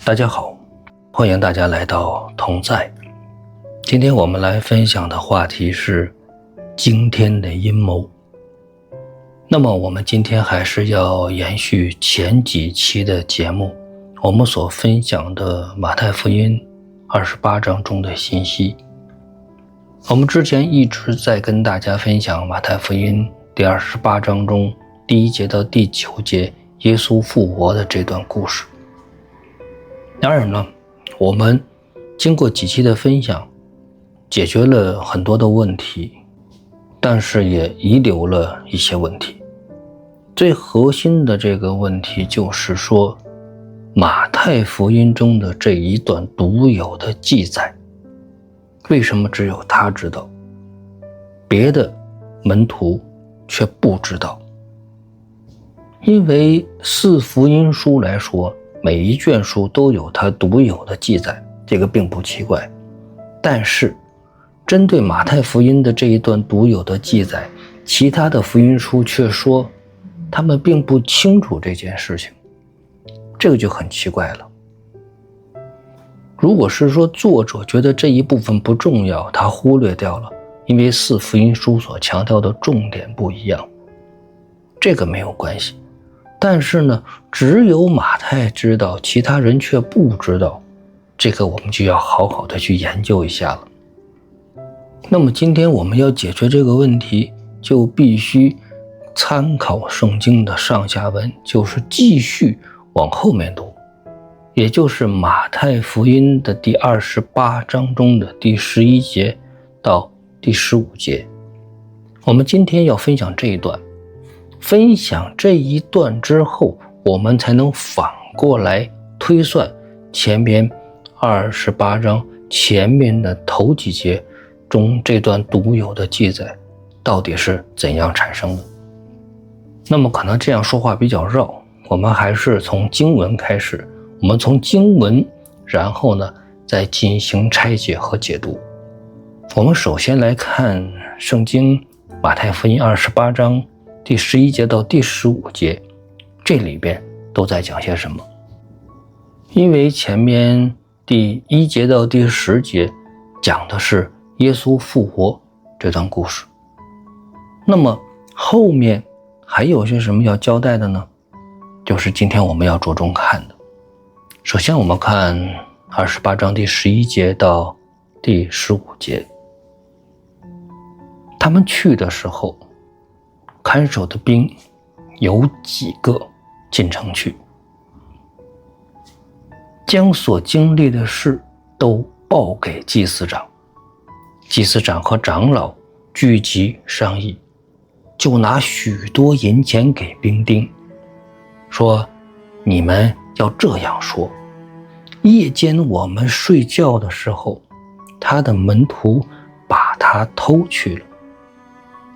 大家好，欢迎大家来到同在。今天我们来分享的话题是惊天的阴谋。那么我们今天还是要延续前几期的节目，我们所分享的马太福音28章中的信息。我们之前一直在跟大家分享马太福音第28章中第1节到第9节耶稣复活的这段故事。当然了，我们经过几期的分享，解决了很多的问题，但是也遗留了一些问题。最核心的这个问题就是说，马太福音中的这一段独有的记载，为什么只有他知道，别的门徒却不知道？因为4福音书来说，每一卷书都有它独有的记载，这个并不奇怪。但是针对马太福音的这一段独有的记载，其他的福音书却说他们并不清楚这件事情，这个就很奇怪了。如果是说作者觉得这一部分不重要，他忽略掉了，因为4福音书所强调的重点不一样，这个没有关系。但是呢，只有马太知道，其他人却不知道，这个我们就要好好的去研究一下了。那么今天我们要解决这个问题，就必须参考圣经的上下文，就是继续往后面读，也就是马太福音的第28章中的第11节到第15节。我们今天要分享这一段，分享这一段之后，我们才能反过来推算前面28章前面的头几节中这段独有的记载到底是怎样产生的。那么可能这样说话比较绕，我们还是从经文开始，我们从经文，然后呢再进行拆解和解读。我们首先来看圣经马太福音28章第11节到第15节，这里边都在讲些什么？因为前面第1节到第10节讲的是耶稣复活这段故事，那么后面还有些什么要交代的呢？就是今天我们要着重看的。首先我们看28章第11节到第15节，他们去的时候，看守的兵有几个进城去，将所经历的事都报给祭司长。祭司长和长老聚集商议，就拿许多银钱给兵丁，说：你们要这样说，夜间我们睡觉的时候，他的门徒把他偷去了。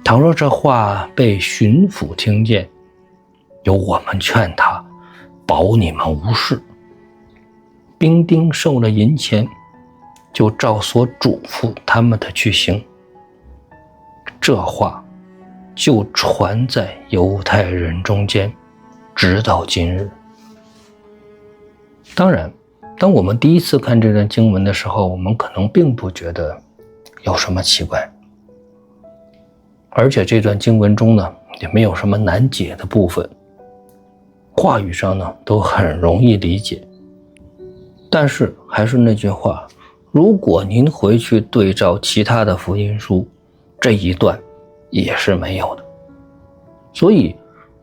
倘若这话被巡抚听见，由我们劝他，保你们无事。兵丁受了银钱，就照所嘱咐他们的去行。这话就传在犹太人中间，直到今日。当然，当我们第一次看这段经文的时候，我们可能并不觉得有什么奇怪，而且这段经文中呢，也没有什么难解的部分，话语上呢都很容易理解。但是还是那句话，如果您回去对照其他的福音书，这一段也是没有的。所以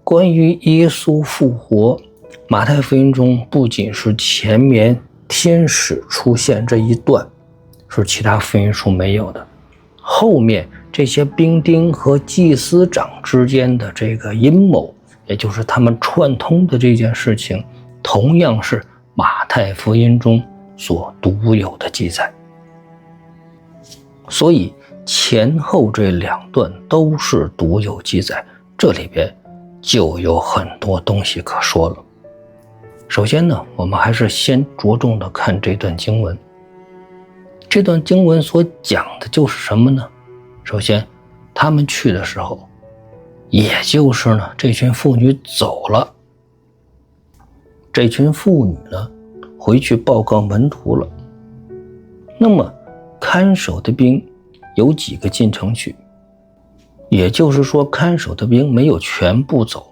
关于耶稣复活，马太福音中不仅是前面天使出现这一段是其他福音书没有的，后面这些兵丁和祭司长之间的这个阴谋，也就是他们串通的这件事情，同样是马太福音中所独有的记载。所以前后这2段都是独有记载，这里边就有很多东西可说了。首先呢，我们还是先着重的看这段经文。这段经文所讲的就是什么呢？首先，他们去的时候，也就是呢，这群妇女走了。这群妇女呢，回去报告门徒了。那么看守的兵有几个进城去？也就是说，看守的兵没有全部走，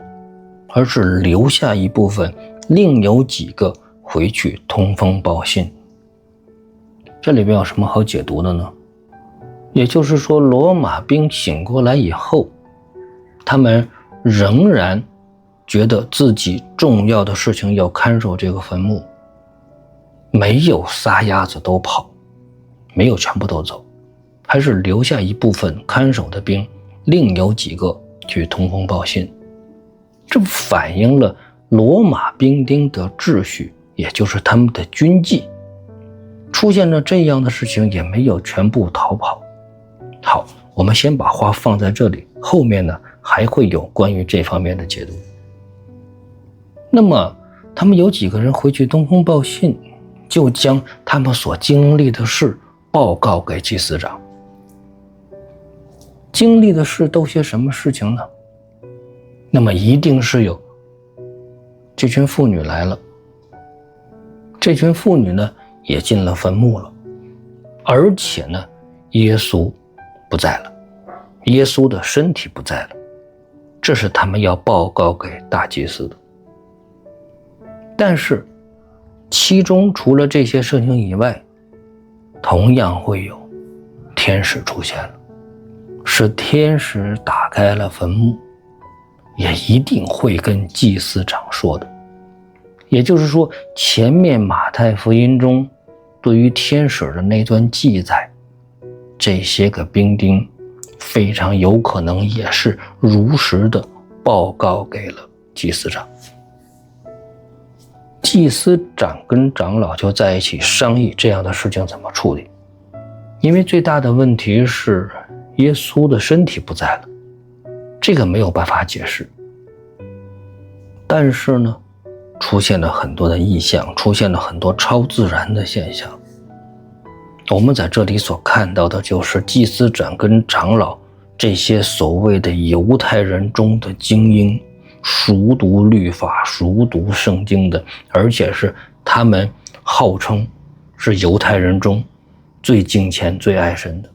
而是留下一部分，另有几个回去通风报信。这里边有什么好解读的呢？也就是说，罗马兵醒过来以后，他们仍然觉得自己重要的事情要看守这个坟墓，没有撒丫子都跑，没有全部都走，还是留下一部分看守的兵，另有几个去通风报信。这反映了罗马兵丁的秩序，也就是他们的军纪。出现了这样的事情，也没有全部逃跑。好，我们先把话放在这里，后面呢还会有关于这方面的解读。那么他们有几个人回去通风报信，就将他们所经历的事报告给祭司长。经历的事都些什么事情呢？那么一定是有这群妇女来了，这群妇女呢也进了坟墓了，而且呢耶稣不在了，耶稣的身体不在了，这是他们要报告给大祭司的。但是其中除了这些事情以外，同样会有天使出现了，是天使打开了坟墓，也一定会跟祭司长说的。也就是说，前面马太福音中对于天使的那段记载，这些个兵丁非常有可能也是如实的报告给了祭司长。祭司长跟长老就在一起商议这样的事情怎么处理。因为最大的问题是耶稣的身体不在了，这个没有办法解释。但是呢，出现了很多的异象，出现了很多超自然的现象。我们在这里所看到的就是祭司长跟长老这些所谓的犹太人中的精英，熟读律法，熟读圣经的，而且是他们号称是犹太人中最敬虔最爱神的。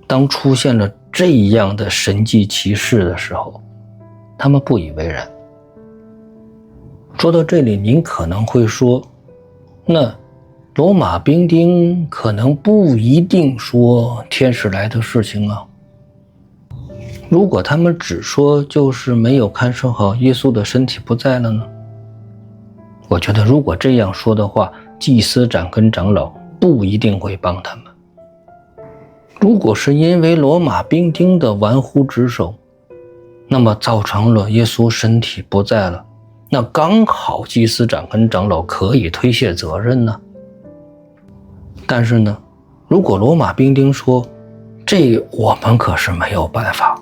当出现了这样的神迹奇事的时候，他们不以为然。说到这里，您可能会说，那罗马兵丁可能不一定说天使来的事情啊。如果他们只说就是没有看守好耶稣的身体不在了呢？我觉得如果这样说的话，祭司长跟长老不一定会帮他们。如果是因为罗马兵丁的玩忽职守，那么造成了耶稣身体不在了，那刚好祭司长跟长老可以推卸责任呢。但是呢，如果罗马兵丁说这我们可是没有办法，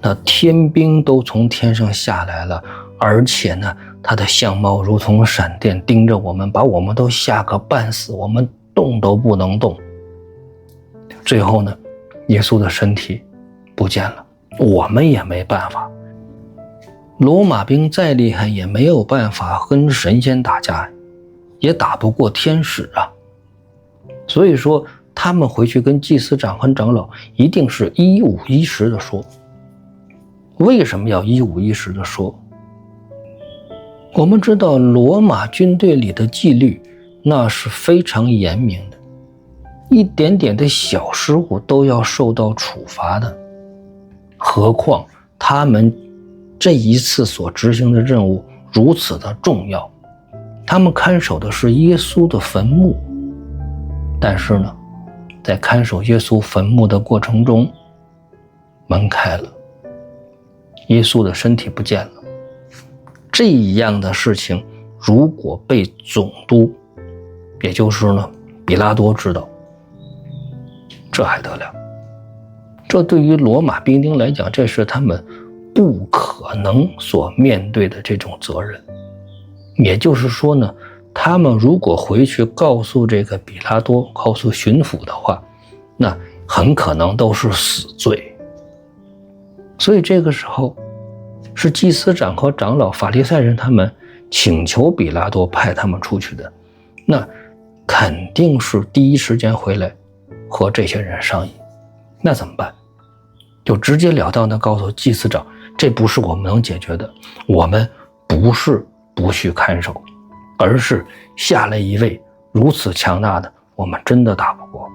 那天兵都从天上下来了，而且呢他的相貌如同闪电盯着我们，把我们都吓个半死，我们动都不能动。最后呢，耶稣的身体不见了，我们也没办法。罗马兵再厉害也没有办法跟神仙打架，也打不过天使啊。所以说他们回去跟祭司长和长老一定是一五一十的说。为什么要一五一十的说？我们知道罗马军队里的纪律那是非常严明的，一点点的小失误都要受到处罚的。何况他们这一次所执行的任务如此的重要，他们看守的是耶稣的坟墓。但是呢，在看守耶稣坟墓的过程中，门开了，耶稣的身体不见了。这样的事情如果被总督，也就是呢比拉多知道，这还得了？这对于罗马兵丁来讲，这是他们不可能所面对的这种责任。也就是说呢，他们如果回去告诉这个比拉多，告诉巡抚的话，那很可能都是死罪。所以这个时候是祭司长和长老法利赛人他们请求比拉多派他们出去的，那肯定是第一时间回来和这些人商议。那怎么办？就直截了当的告诉祭司长，这不是我们能解决的，我们不是不去看守，而是下来一位如此强大的，我们真的打不过，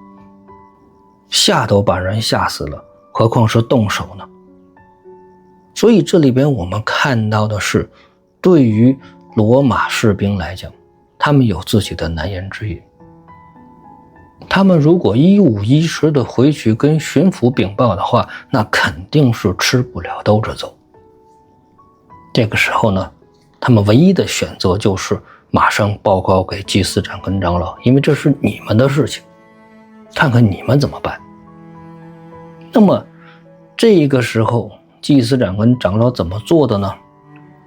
吓都把人吓死了，何况是动手呢？所以这里边我们看到的是，对于罗马士兵来讲，他们有自己的难言之隐。他们如果一五一十的回去跟巡抚禀报的话，那肯定是吃不了兜着走。这个时候呢，他们唯一的选择就是马上报告给祭司长跟长老，因为这是你们的事情，看看你们怎么办。那么这个时候祭司长跟长老怎么做的呢？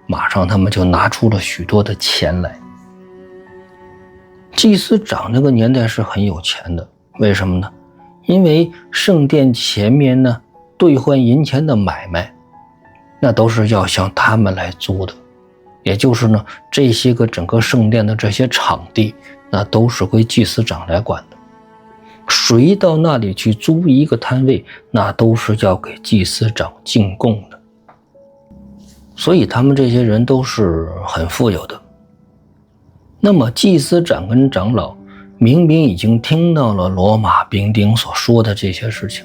马上他们就拿出了许多的钱来。祭司长那个年代是很有钱的，为什么呢？因为圣殿前面呢兑换银钱的买卖，那都是要向他们来租的，也就是呢这些个整个圣殿的这些场地，那都是归祭司长来管的。谁到那里去租一个摊位，那都是要给祭司长进贡的。所以他们这些人都是很富有的。那么祭司长跟长老明明已经听到了罗马兵丁所说的这些事情，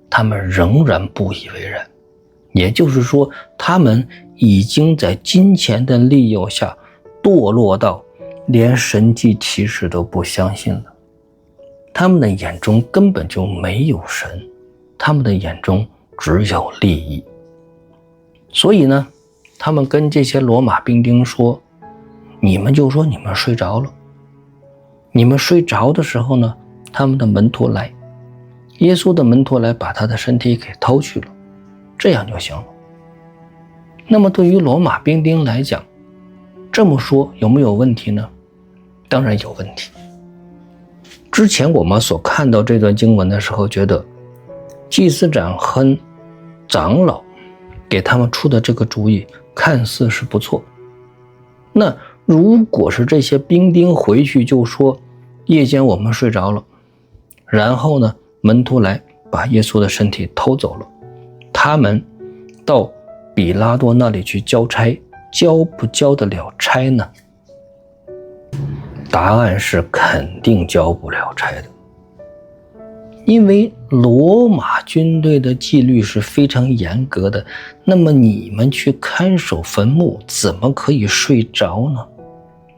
他们仍然不以为然。也就是说，他们已经在金钱的利诱下堕落到连神迹奇事都不相信了。他们的眼中根本就没有神，他们的眼中只有利益。所以呢，他们跟这些罗马兵丁说，你们就说你们睡着了。你们睡着的时候呢，他们的门徒来，耶稣的门徒来把他的身体给偷去了，这样就行了。那么对于罗马兵丁来讲，这么说有没有问题呢？当然有问题。之前我们所看到这段经文的时候，觉得祭司长和长老给他们出的这个主意看似是不错。那如果是这些兵丁回去就说夜间我们睡着了，然后呢门徒来把耶稣的身体偷走了，他们到比拉多那里去交差，交不交得了差呢？答案是肯定交不了差的。因为罗马军队的纪律是非常严格的，那么你们去看守坟墓怎么可以睡着呢？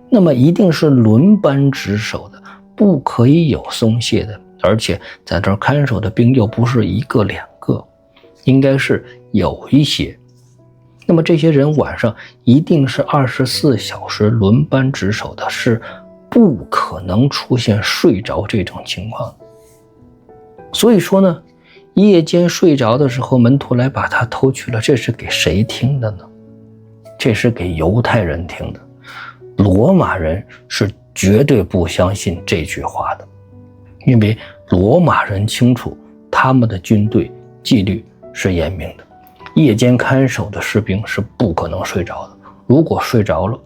那么一定是轮班值守的，不可以有松懈的，而且在这儿看守的兵又不是一个两个，应该是有一些。那么这些人晚上一定是24小时轮班值守的，是不可能出现睡着这种情况。所以说呢，夜间睡着的时候门徒来把他偷去了，这是给谁听的呢？这是给犹太人听的。罗马人是绝对不相信这句话的，因为罗马人清楚他们的军队纪律是严明的，夜间看守的士兵是不可能睡着的。如果睡着了，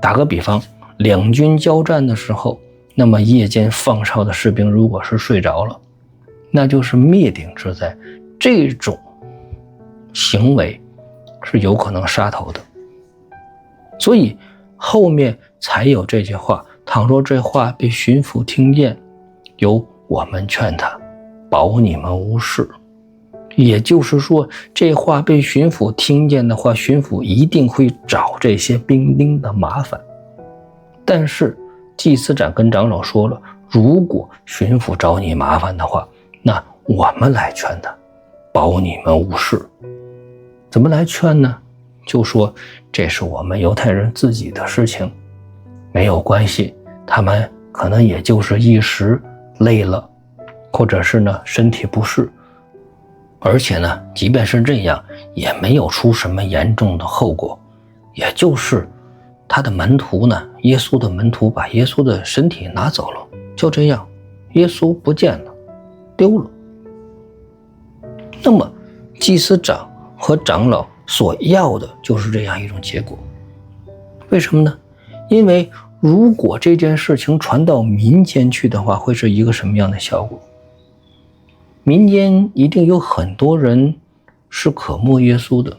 打个比方，两军交战的时候，那么夜间放哨的士兵如果是睡着了，那就是灭顶之灾，这种行为是有可能杀头的。所以后面才有这句话，倘若这话被巡抚听见，由我们劝他，保你们无事。也就是说，这话被巡抚听见的话，巡抚一定会找这些兵丁的麻烦。但是祭司长跟长老说了，如果巡抚找你麻烦的话，那我们来劝他，保你们无事。怎么来劝呢？就说这是我们犹太人自己的事情，没有关系，他们可能也就是一时累了，或者是呢身体不适，而且呢即便是这样也没有出什么严重的后果，也就是他的门徒呢，耶稣的门徒把耶稣的身体拿走了，就这样，耶稣不见了，丢了。那么祭司长和长老所要的就是这样一种结果。为什么呢？因为如果这件事情传到民间去的话，会是一个什么样的效果？民间一定有很多人是渴慕耶稣的，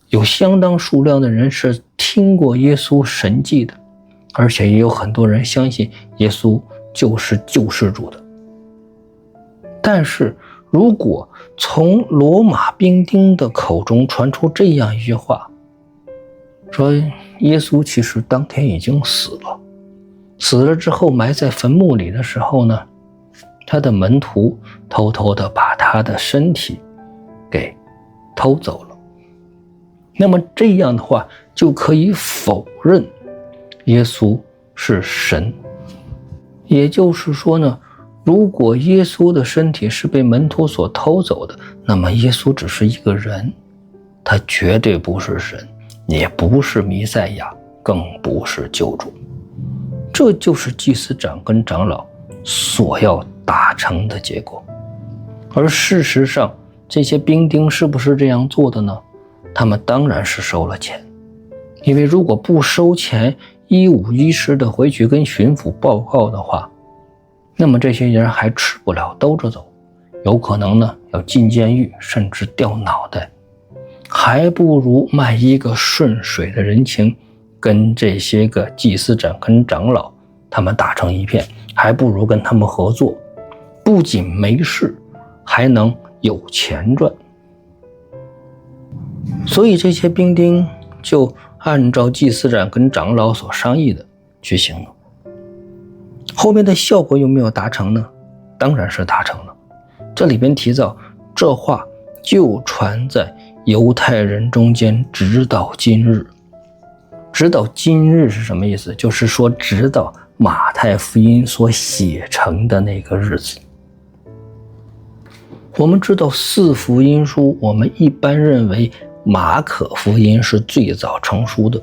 有相当数量的人是听过耶稣神迹的，而且也有很多人相信耶稣就是救世主的。但是如果从罗马兵丁的口中传出这样一句话，说耶稣其实当天已经死了，死了之后埋在坟墓里的时候呢，他的门徒偷偷的把他的身体给偷走了，那么这样的话就可以否认耶稣是神。也就是说呢，如果耶稣的身体是被门徒所偷走的，那么耶稣只是一个人，他绝对不是神，也不是弥赛亚，更不是救主。这就是祭司长跟长老所要达成的结果。而事实上，这些兵丁是不是这样做的呢？他们当然是收了钱，因为如果不收钱，一五一十的回去跟巡抚报告的话，那么这些人还吃不了兜着走，有可能呢要进监狱，甚至掉脑袋。还不如卖一个顺水的人情，跟这些个祭司长跟长老他们打成一片，还不如跟他们合作，不仅没事，还能有钱赚。所以这些兵丁就按照祭司长跟长老所商议的去行了。后面的效果有没有达成呢？当然是达成了。这里边提到，这话就传在犹太人中间，直到今日。直到今日是什么意思？就是说直到马太福音所写成的那个日子。我们知道四福音书，我们一般认为马可福音是最早成书的，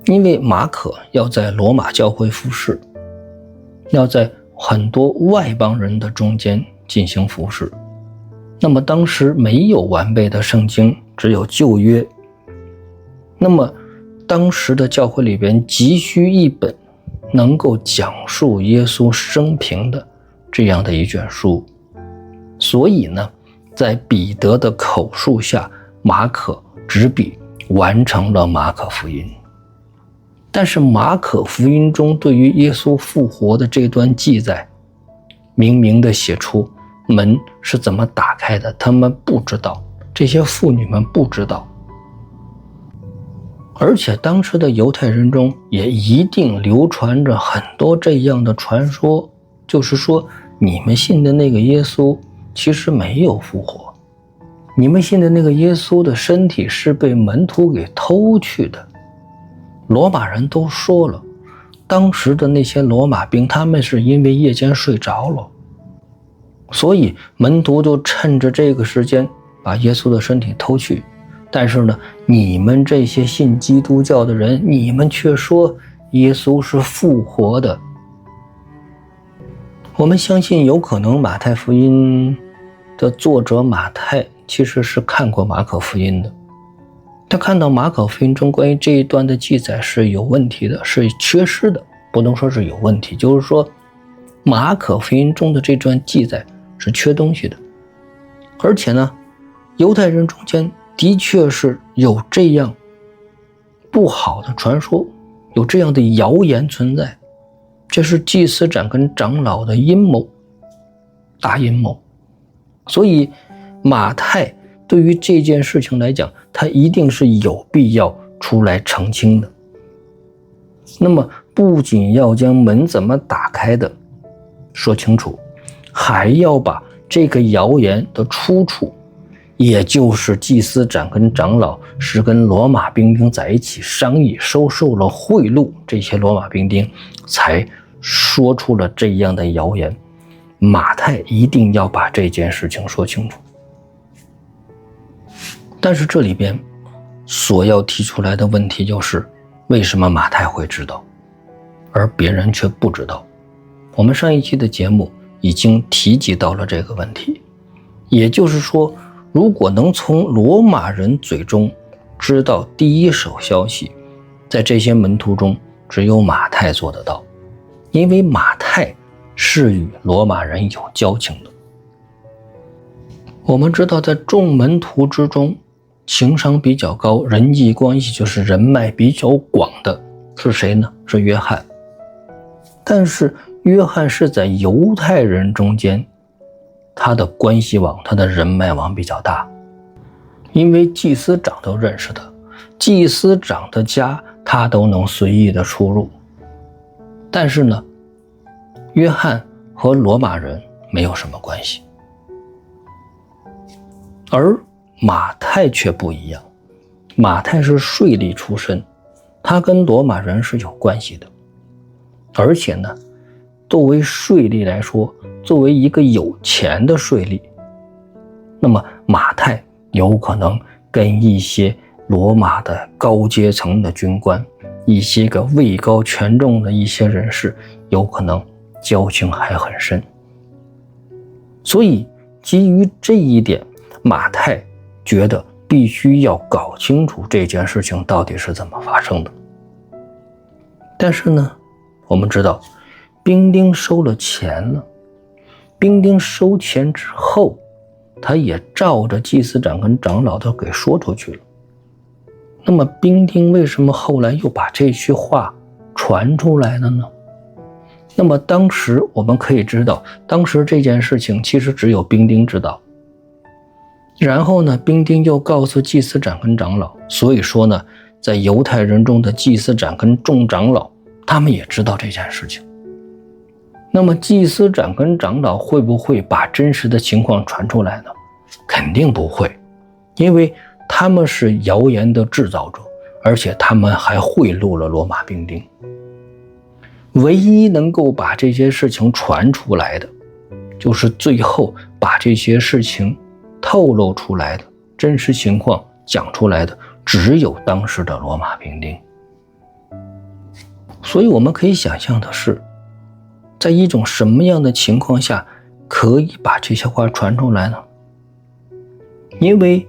因为马可要在罗马教会服侍，要在很多外邦人的中间进行服侍。那么当时没有完备的圣经，只有旧约，那么当时的教会里边急需一本能够讲述耶稣生平的这样的一卷书。所以呢，在彼得的口述下，马可执笔完成了马可福音。但是马可福音中对于耶稣复活的这段记载，明明的写出门是怎么打开的，他们不知道，这些妇女们不知道。而且当时的犹太人中也一定流传着很多这样的传说，就是说你们信的那个耶稣其实没有复活，你们信的那个耶稣的身体是被门徒给偷去的。罗马人都说了，当时的那些罗马兵他们是因为夜间睡着了，所以门徒就趁着这个时间把耶稣的身体偷去。但是呢，你们这些信基督教的人，你们却说耶稣是复活的。我们相信有可能马太福音的作者马太其实是看过马可福音的，他看到马可福音中关于这一段的记载是有问题的，是缺失的，不能说是有问题，就是说马可福音中的这段记载是缺东西的。而且呢，犹太人中间的确是有这样不好的传说，有这样的谣言存在，这是祭司长跟长老的阴谋，大阴谋。所以马太对于这件事情来讲，他一定是有必要出来澄清的。那么不仅要将门怎么打开的说清楚，还要把这个谣言的出处，也就是祭司长跟长老是跟罗马兵丁在一起商议，收受了贿赂，这些罗马兵丁才说出了这样的谣言。马太一定要把这件事情说清楚。但是这里边所要提出来的问题就是，为什么马太会知道，而别人却不知道？我们上一期的节目已经提及到了这个问题，也就是说，如果能从罗马人嘴中知道第一手消息，在这些门徒中只有马太做得到，因为马太是与罗马人有交情的。我们知道，在众门徒之中，情商比较高，人际关系就是人脉比较广的是谁呢？是约翰。但是约翰是在犹太人中间，他的关系网，他的人脉网比较大，因为祭司长都认识他，祭司长的家他都能随意的出入。但是呢，约翰和罗马人没有什么关系，而马太却不一样。马太是税吏出身，他跟罗马人是有关系的，而且呢，作为税吏来说，作为一个有钱的税吏，那么马太有可能跟一些罗马的高阶层的军官，一些个位高权重的一些人士，有可能交情还很深。所以基于这一点，马太觉得必须要搞清楚这件事情到底是怎么发生的。但是呢，我们知道兵丁收了钱了，兵丁收钱之后，他也照着祭司长跟长老都给说出去了。那么兵丁为什么后来又把这句话传出来了呢？那么当时我们可以知道，当时这件事情其实只有兵丁知道。然后呢，兵丁又告诉祭司长跟长老，所以说呢，在犹太人中的祭司长跟众长老，他们也知道这件事情。那么祭司长跟长老会不会把真实的情况传出来呢？肯定不会，因为他们是谣言的制造者，而且他们还贿赂了罗马兵丁。唯一能够把这些事情传出来的，就是最后把这些事情透露出来的真实情况讲出来的，只有当时的罗马兵丁。所以我们可以想象的是，在一种什么样的情况下可以把这些话传出来呢？因为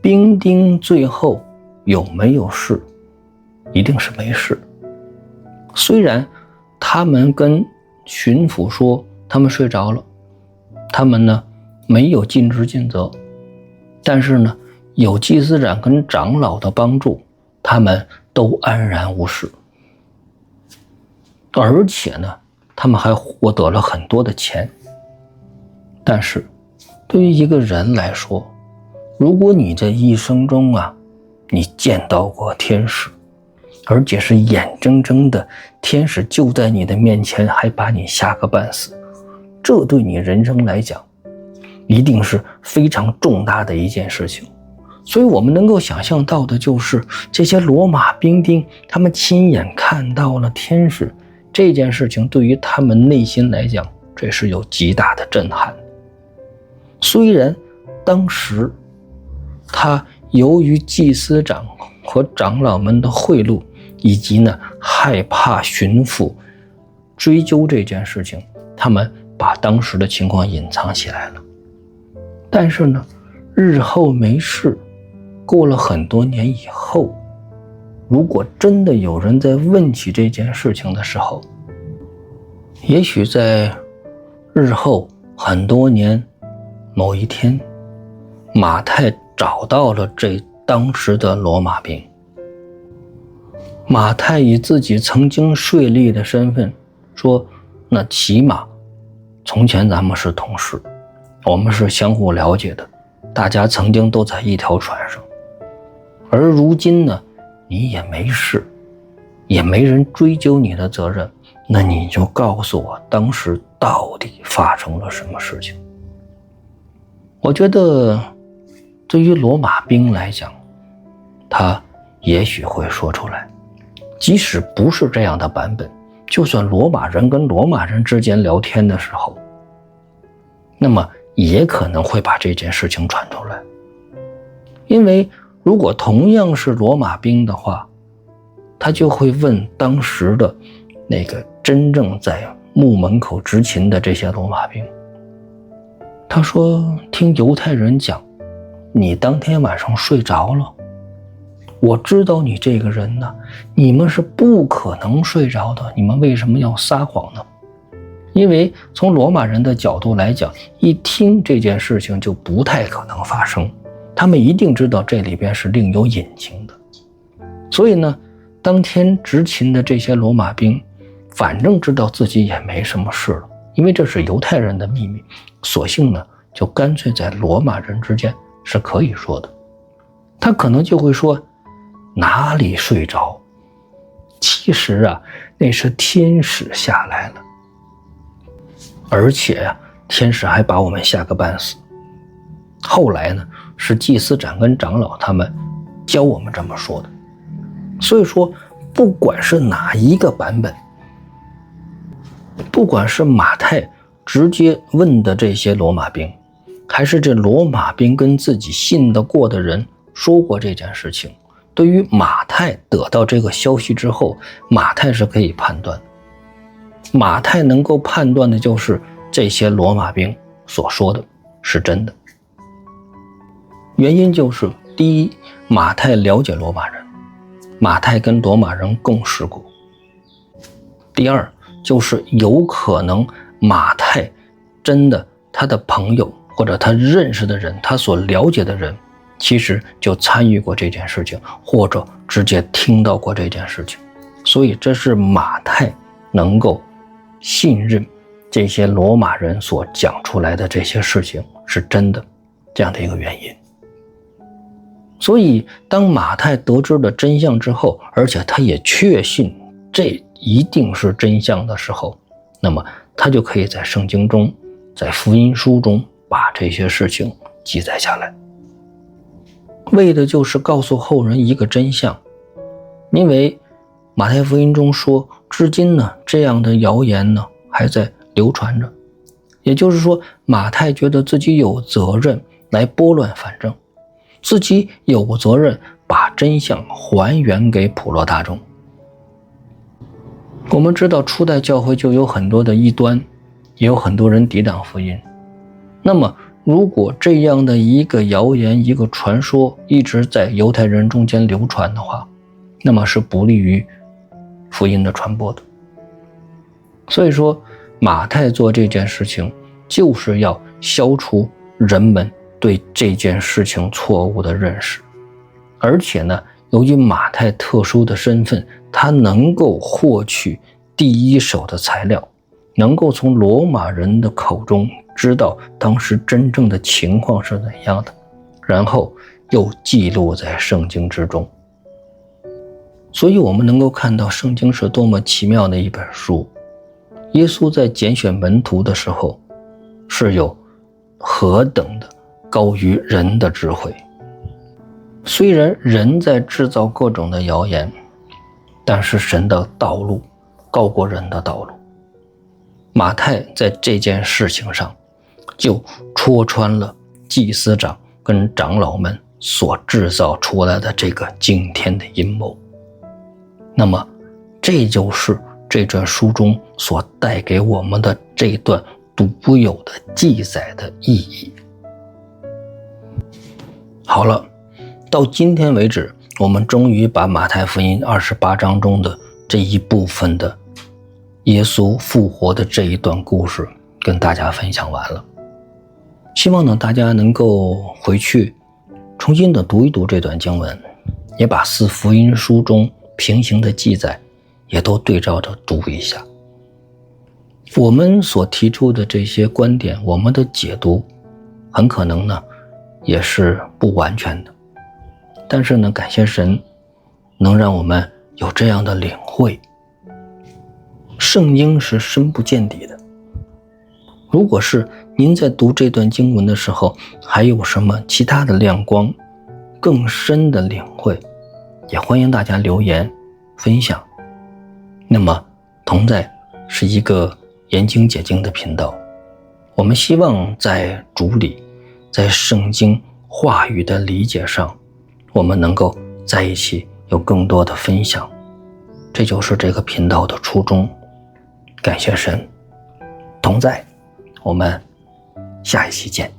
兵丁最后有没有事？一定是没事。虽然他们跟巡抚说他们睡着了，他们呢没有尽职尽责，但是呢有祭司长跟长老的帮助，他们都安然无事。而且呢他们还获得了很多的钱。但是对于一个人来说，如果你这一生中你见到过天使，而且是眼睁睁的天使就在你的面前，还把你吓个半死，这对你人生来讲一定是非常重大的一件事情。所以我们能够想象到的就是这些罗马兵丁，他们亲眼看到了天使，这件事情对于他们内心来讲，这是有极大的震撼。虽然当时他由于祭司长和长老们的贿赂，以及呢害怕巡抚追究这件事情，他们把当时的情况隐藏起来了。但是呢，日后没事，过了很多年以后，如果真的有人在问起这件事情的时候，也许在日后很多年某一天，马太找到了这当时的罗马兵。马太以自己曾经税吏的身份说，那起码从前咱们是同事，我们是相互了解的，大家曾经都在一条船上，而如今呢，你也没事，也没人追究你的责任，那你就告诉我当时到底发生了什么事情。我觉得对于罗马兵来讲，他也许会说出来，即使不是这样的版本，就算罗马人跟罗马人之间聊天的时候，那么也可能会把这件事情传出来。因为如果同样是罗马兵的话，他就会问当时的那个真正在墓门口执勤的这些罗马兵，他说听犹太人讲，你当天晚上睡着了，我知道你这个人呢，你们是不可能睡着的，你们为什么要撒谎呢？因为从罗马人的角度来讲，一听这件事情就不太可能发生，他们一定知道这里边是另有隐情的。所以呢，当天执勤的这些罗马兵反正知道自己也没什么事了，因为这是犹太人的秘密，索性呢就干脆在罗马人之间是可以说的。他可能就会说，哪里睡着，其实啊那是天使下来了，而且啊天使还把我们吓个半死。后来呢是祭司长跟长老他们教我们这么说的。所以说不管是哪一个版本，不管是马太直接问的这些罗马兵，还是这罗马兵跟自己信得过的人说过这件事情，对于马太得到这个消息之后，马太是可以判断的。马太能够判断的就是这些罗马兵所说的是真的。原因就是第一，马太了解罗马人，马太跟罗马人共事过。第二，就是有可能马太真的他的朋友或者他认识的人，他所了解的人其实就参与过这件事情，或者直接听到过这件事情。所以这是马太能够信任这些罗马人所讲出来的这些事情是真的，这样的一个原因。所以当马太得知了真相之后，而且他也确信这一定是真相的时候，那么他就可以在圣经中，在福音书中把这些事情记载下来，为的就是告诉后人一个真相。因为马太福音中说，至今呢这样的谣言呢还在流传着，也就是说马太觉得自己有责任来拨乱反正，自己有责任把真相还原给普罗大众。我们知道初代教会就有很多的异端，也有很多人抵挡福音。那么如果这样的一个谣言，一个传说一直在犹太人中间流传的话，那么是不利于福音的传播的。所以说马太做这件事情就是要消除人们对这件事情错误的认识。而且呢，由于马太特殊的身份，他能够获取第一手的材料，能够从罗马人的口中知道当时真正的情况是怎样的，然后又记录在圣经之中。所以我们能够看到圣经是多么奇妙的一本书。耶稣在拣选门徒的时候是有何等的高于人的智慧。虽然人在制造各种的谣言，但是神的道路高过人的道路。马太在这件事情上就戳穿了祭司长跟长老们所制造出来的这个惊天的阴谋。那么这就是这卷书中所带给我们的这段独有的记载的意义。好了，到今天为止，我们终于把马太福音28章中的这一部分的耶稣复活的这一段故事跟大家分享完了。希望呢大家能够回去重新的读一读这段经文，也把四福音书中平行的记载也都对照着读一下。我们所提出的这些观点，我们的解读很可能呢也是不完全的，但是呢感谢神能让我们有这样的领会。圣经是深不见底的，如果是您在读这段经文的时候还有什么其他的亮光更深的领会，也欢迎大家留言分享。那么同在是一个研经解经的频道，我们希望在主里，在圣经话语的理解上，我们能够在一起有更多的分享，这就是这个频道的初衷。感谢神，同在，我们下一期见。